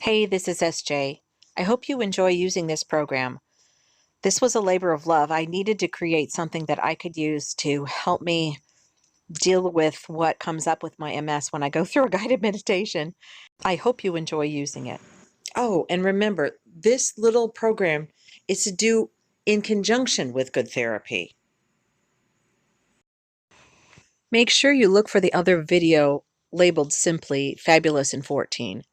Hey, this is SJ. I hope you enjoy using this program. This was a labor of love. I needed to create something that I could use to help me deal with what comes up with my MS when I go through a guided meditation. I hope you enjoy using it. Oh, and remember, this little program is to do in conjunction with good therapy. Make sure you look for the other video labeled simply Fabulous in 14.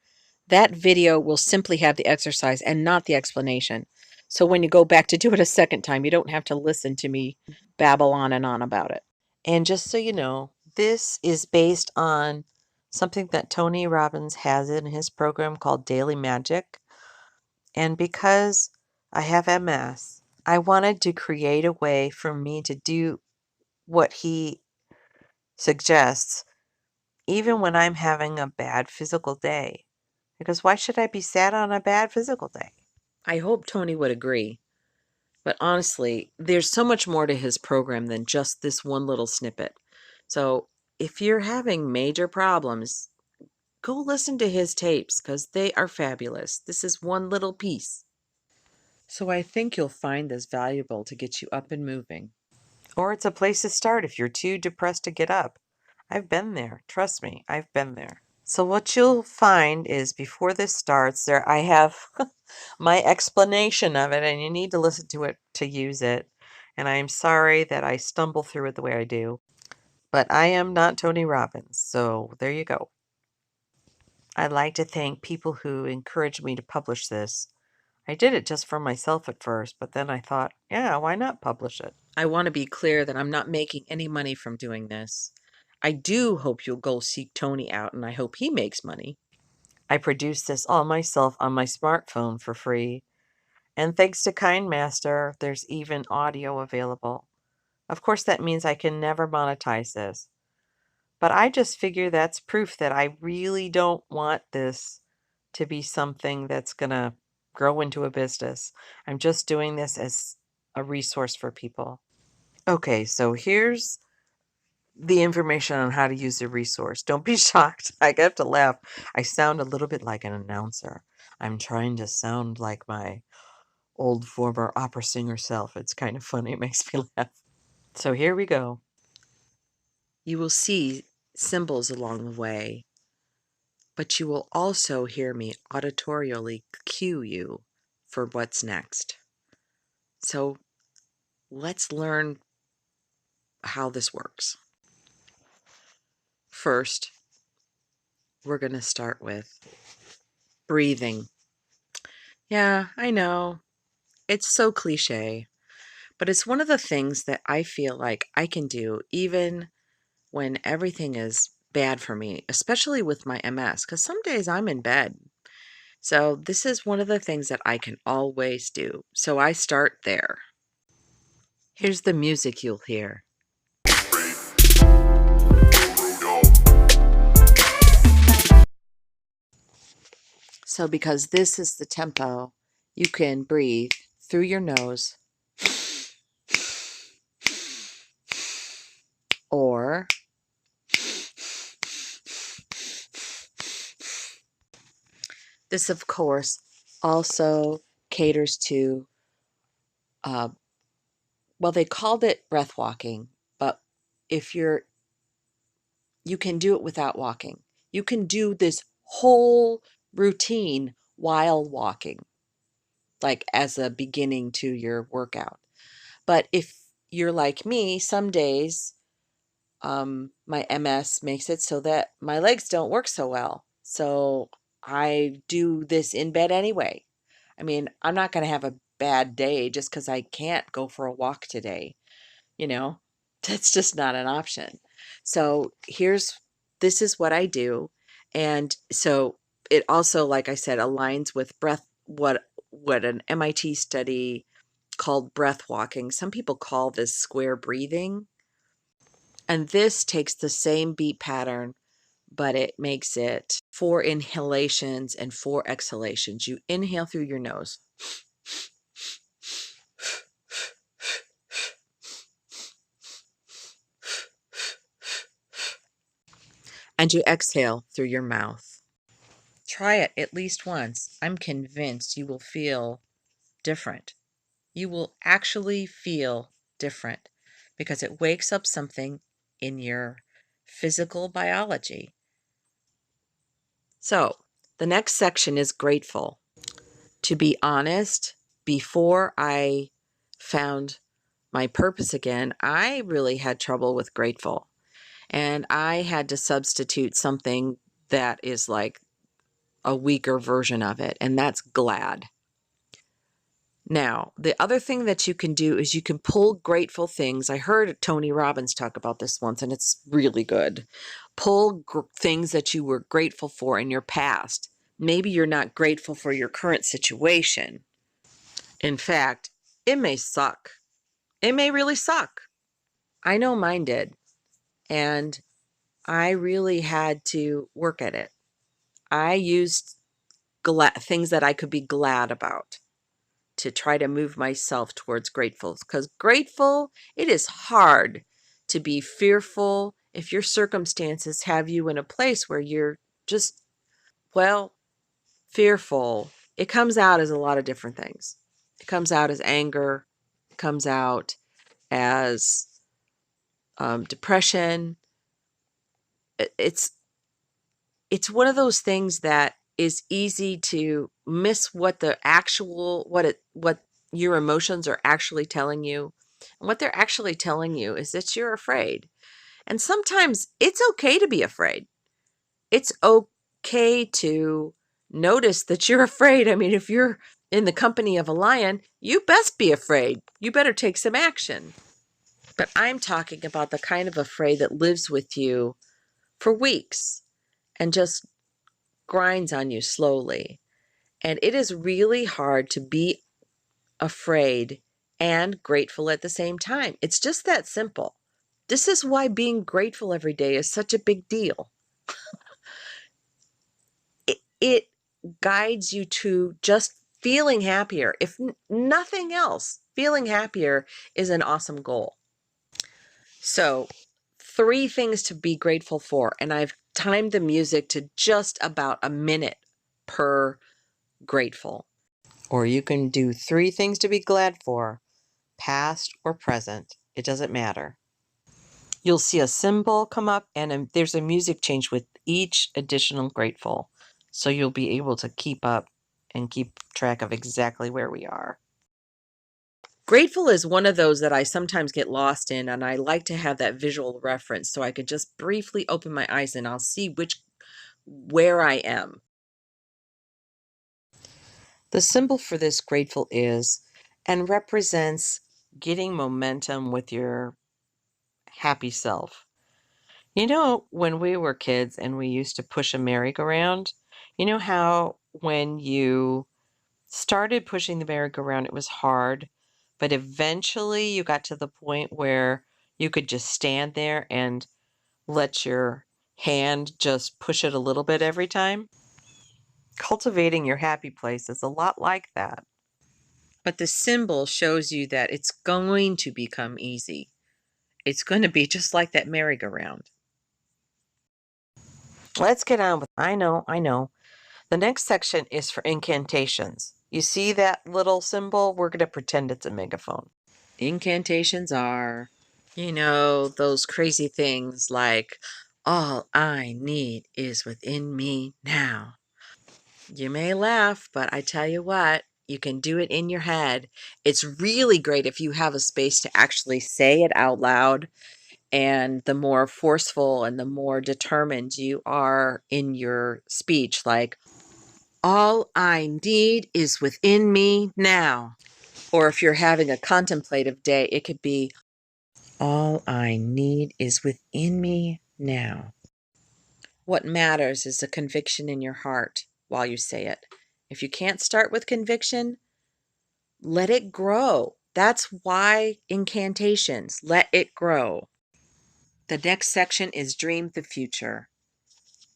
That video will simply have the exercise and not the explanation. So when you go back to do it a second time, you don't have to listen to me babble on and on about it. And just so you know, this is based on something that Tony Robbins has in his program called Daily Magic. And because I have MS, I wanted to create a way for me to do what he suggests, even when I'm having a bad physical day. Because why should I be sad on a bad physical day? I hope Tony would agree. But honestly, there's so much more to his program than just this one little snippet. So if you're having major problems, go listen to his tapes because they are fabulous. This is one little piece. So I think you'll find this valuable to get you up and moving. Or it's a place to start if you're too depressed to get up. I've been there. Trust me, I've been there. So what you'll find is before this starts, there I have my explanation of it, and you need to listen to it to use it. And I am sorry that I stumble through it the way I do. But I am not Tony Robbins, so there you go. I'd like to thank people who encouraged me to publish this. I did it just for myself at first, but then I thought, yeah, why not publish it? I want to be clear that I'm not making any money from doing this. I do hope you'll go seek Tony out, and I hope he makes money. I produced this all myself on my smartphone for free. And thanks to KindMaster, there's even audio available. Of course, that means I can never monetize this. But I just figure that's proof that I really don't want this to be something that's going to grow into a business. I'm just doing this as a resource for people. Okay, so here's the information on how to use the resource. Don't be shocked. I have to laugh. I sound a little bit like an announcer. I'm trying to sound like my old former opera singer self. It's kind of funny. It makes me laugh. So here we go. You will see symbols along the way, but you will also hear me auditorially cue you for what's next. So let's learn how this works. First, we're going to start with breathing. Yeah, I know. It's so cliche, but it's one of the things that I feel like I can do even when everything is bad for me, especially with my MS, because some days I'm in bed. So this is one of the things that I can always do. So I start there. Here's the music you'll hear. So because this is the tempo, you can breathe through your nose or this, of course, also caters to, well, they called it breath walking, but if you can do it without walking. You can do this whole routine while walking, like as a beginning to your workout. But if you're like me, some days my MS makes it so that my legs don't work so well. So I do this in bed anyway. I mean, I'm not going to have a bad day just because I can't go for a walk today. You know, that's just not an option. So this is what I do. And so it also, like I said, aligns with what an MIT study called breath walking. Some people call this square breathing. And this takes the same beat pattern, but it makes it 4 inhalations and 4 exhalations. You inhale through your nose. And you exhale through your mouth. Try it at least once. I'm convinced you will feel different. You will actually feel different because it wakes up something in your physical biology. So, the next section is grateful. To be honest, before I found my purpose again, I really had trouble with grateful. And I had to substitute something that is like a weaker version of it, and that's glad. Now, the other thing that you can do is you can pull grateful things. I heard Tony Robbins talk about this once, and it's really good. Pull things that you were grateful for in your past. Maybe you're not grateful for your current situation. In fact, it may suck. It may really suck. I know mine did. And I really had to work at it. I used things that I could be glad about to try to move myself towards grateful. Because grateful, it is hard to be fearful if your circumstances have you in a place where you're just, well, fearful. It comes out as a lot of different things. It comes out as anger. It comes out as depression. It's one of those things that is easy to miss what the actual what your emotions are actually telling you. And what they're actually telling you is that you're afraid. And sometimes it's okay to be afraid. It's okay to notice that you're afraid. I mean, if you're in the company of a lion, you best be afraid. You better take some action. But I'm talking about the kind of afraid that lives with you for weeks and just grinds on you slowly. And it is really hard to be afraid and grateful at the same time. It's just that simple. This is why being grateful every day is such a big deal. It guides you to just feeling happier. If nothing else, feeling happier is an awesome goal. So, 3 things to be grateful for, and I've timed the music to just about a minute per grateful. Or you can do 3 things to be glad for, past or present. It doesn't matter. You'll see a symbol come up, and there's a music change with each additional grateful. So you'll be able to keep up and keep track of exactly where we are. Grateful is one of those that I sometimes get lost in, and I like to have that visual reference so I could just briefly open my eyes and I'll see where I am. The symbol for this grateful is and represents getting momentum with your happy self. You know, when we were kids and we used to push a merry-go-round, you know how when you started pushing the merry-go-round, it was hard, but eventually you got to the point where you could just stand there and let your hand just push it a little bit every time? Cultivating your happy place is a lot like that. But the symbol shows you that it's going to become easy. It's going to be just like that merry-go-round. Let's get on with, I know. The next section is for incantations. You see that little symbol? We're going to pretend it's a megaphone. Incantations are, those crazy things like, all I need is within me now. You may laugh, but I tell you what, you can do it in your head. It's really great if you have a space to actually say it out loud. And the more forceful and the more determined you are in your speech, like, all I need is within me now. Or if you're having a contemplative day, it could be, all I need is within me now. What matters is the conviction in your heart while you say it. If you can't start with conviction, let it grow. That's why incantations, let it grow. The next section is dream the future.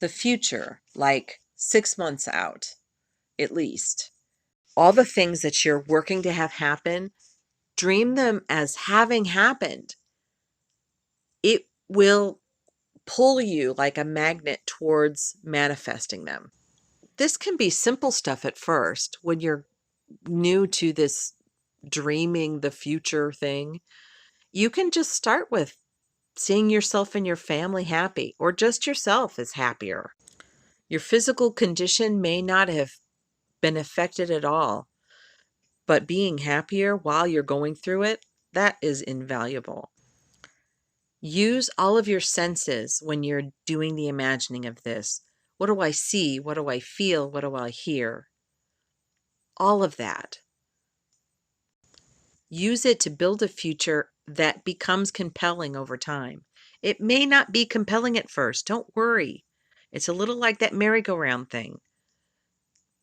The future, like 6 months out, at least. All the things that you're working to have happen, dream them as having happened. It will pull you like a magnet towards manifesting them. this can be simple stuff at first when you're new to this dreaming the future thing. You can just start with seeing yourself and your family happy, or just yourself as happier. Your physical condition may not have been affected at all, but being happier while you're going through it, that is invaluable. Use all of your senses when you're doing the imagining of this. What do I see? What do I feel? What do I hear? All of that. Use it to build a future that becomes compelling over time. It may not be compelling at first. Don't worry. It's a little like that merry-go-round thing.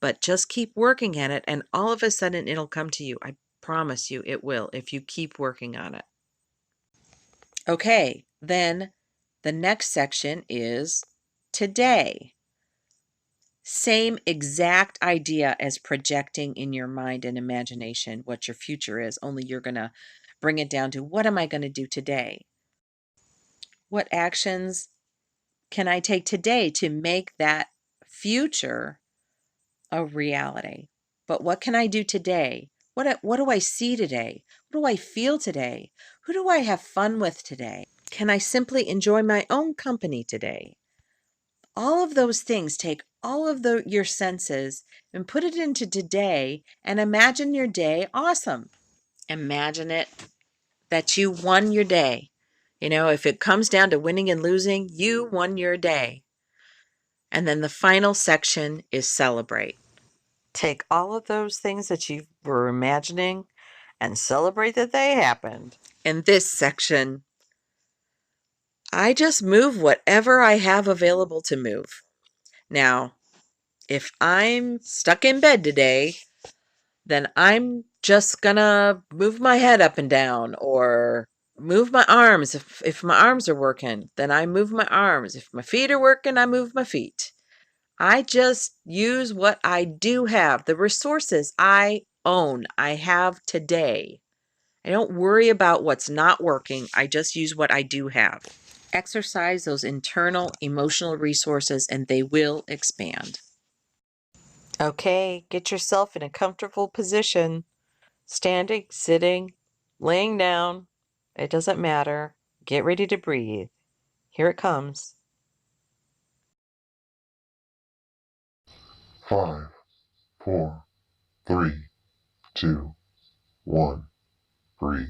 But just keep working at it, and all of a sudden it'll come to you. I promise you it will if you keep working on it. Okay, then the next section is today. Same exact idea as projecting in your mind and imagination what your future is, only you're going to bring it down to what am I going to do today? What actions can I take today to make that future a reality? But what can I do today? What do I see today? What do I feel today? Who do I have fun with today? Can I simply enjoy my own company today? All of those things, take all of your senses and put it into today and imagine your day awesome. Imagine it that you won your day. You know, if it comes down to winning and losing, you won your day. And then the final section is celebrate. Take all of those things that you were imagining and celebrate that they happened. In this section, I just move whatever I have available to move. Now, if I'm stuck in bed today, then I'm just gonna move my head up and down, or move my arms. If my arms are working, then I move my arms. If my feet are working, I move my feet. I just use what I do have, the resources I own, I have today. I don't worry about what's not working. I just use what I do have. Exercise those internal emotional resources and they will expand. Okay, get yourself in a comfortable position. Standing, sitting, laying down. It doesn't matter. Get ready to breathe. Here it comes. 5, 4, 3, 2, 1. Breathe.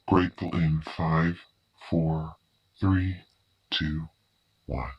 Grateful in 5, 4, 3, 2, 1.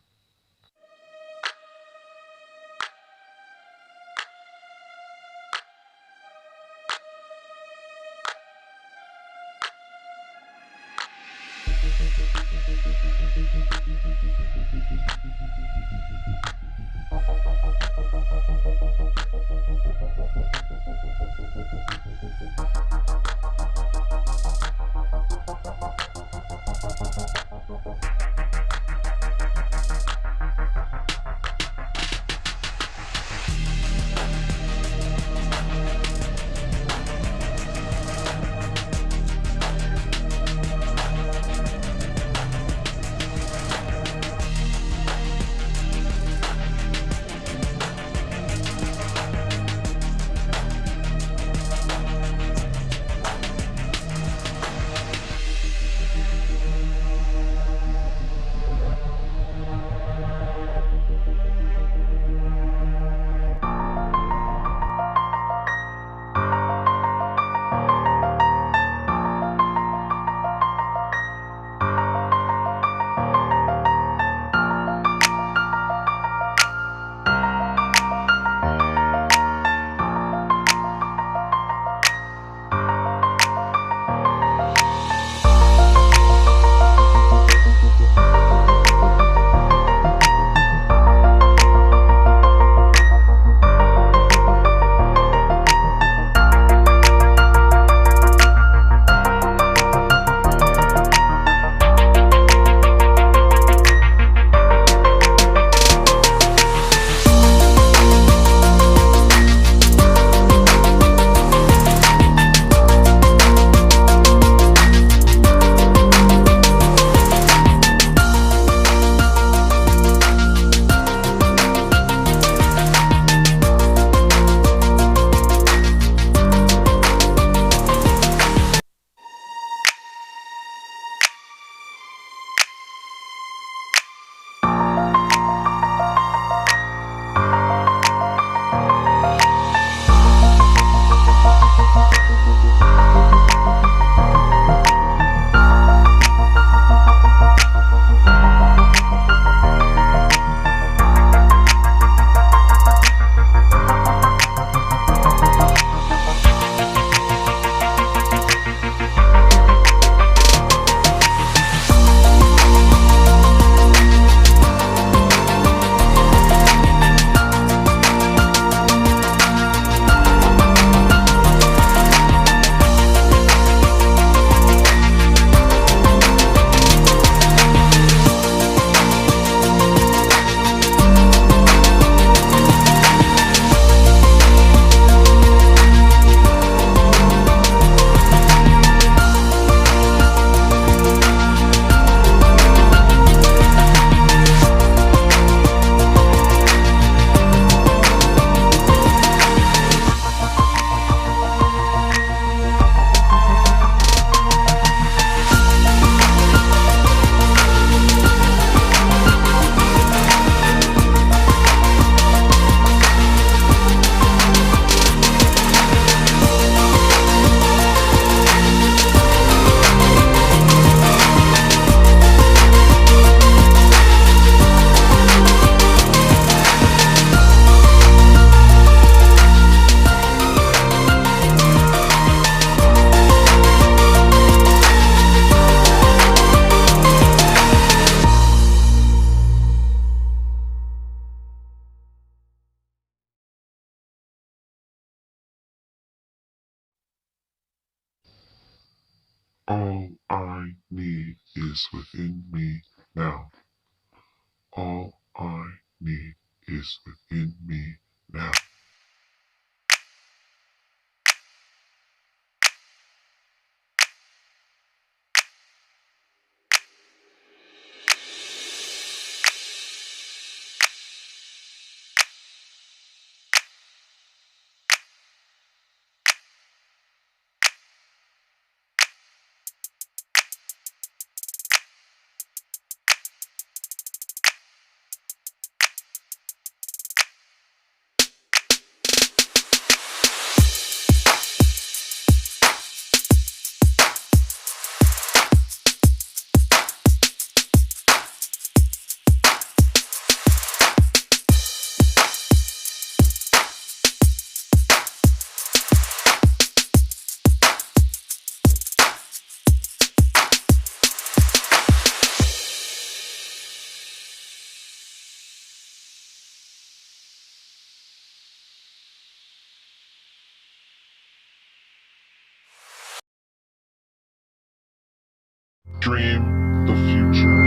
All I need is within me now. All I need is within me now. Dream the future.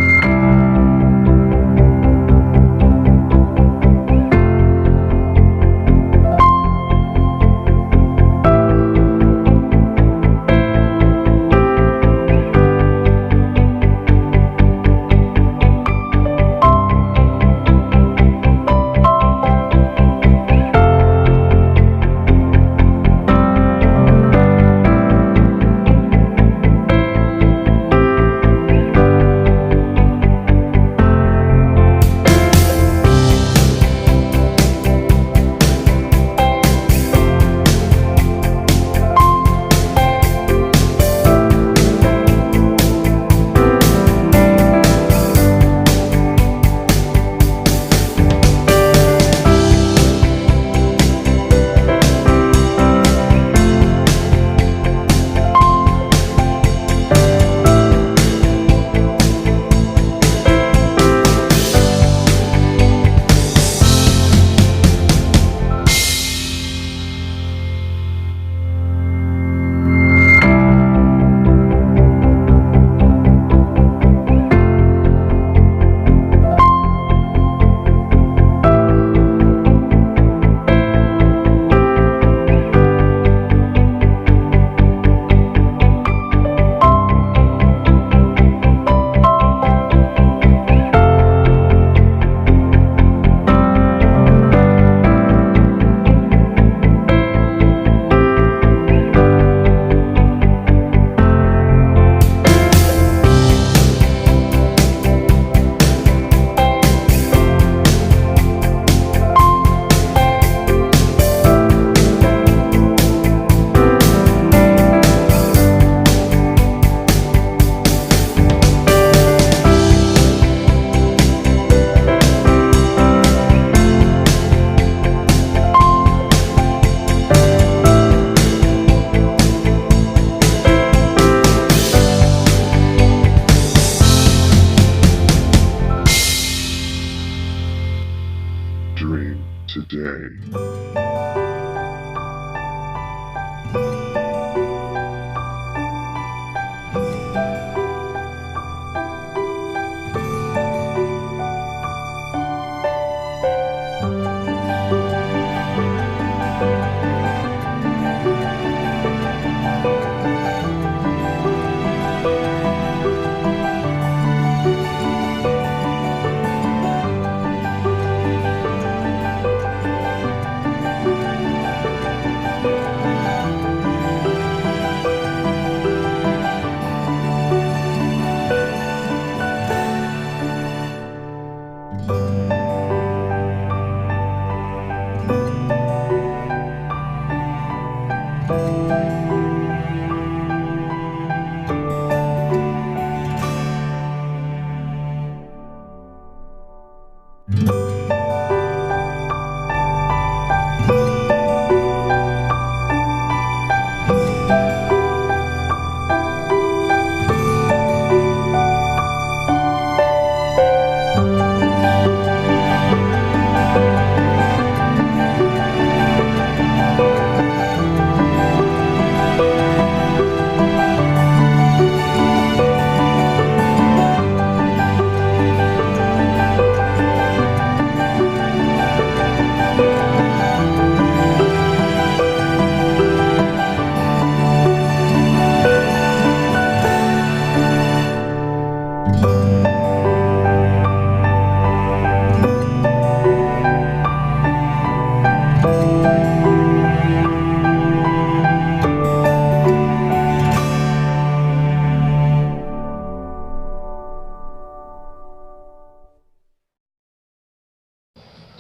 Dream today.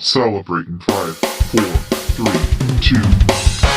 Celebrate in 5, 4, 3, 2.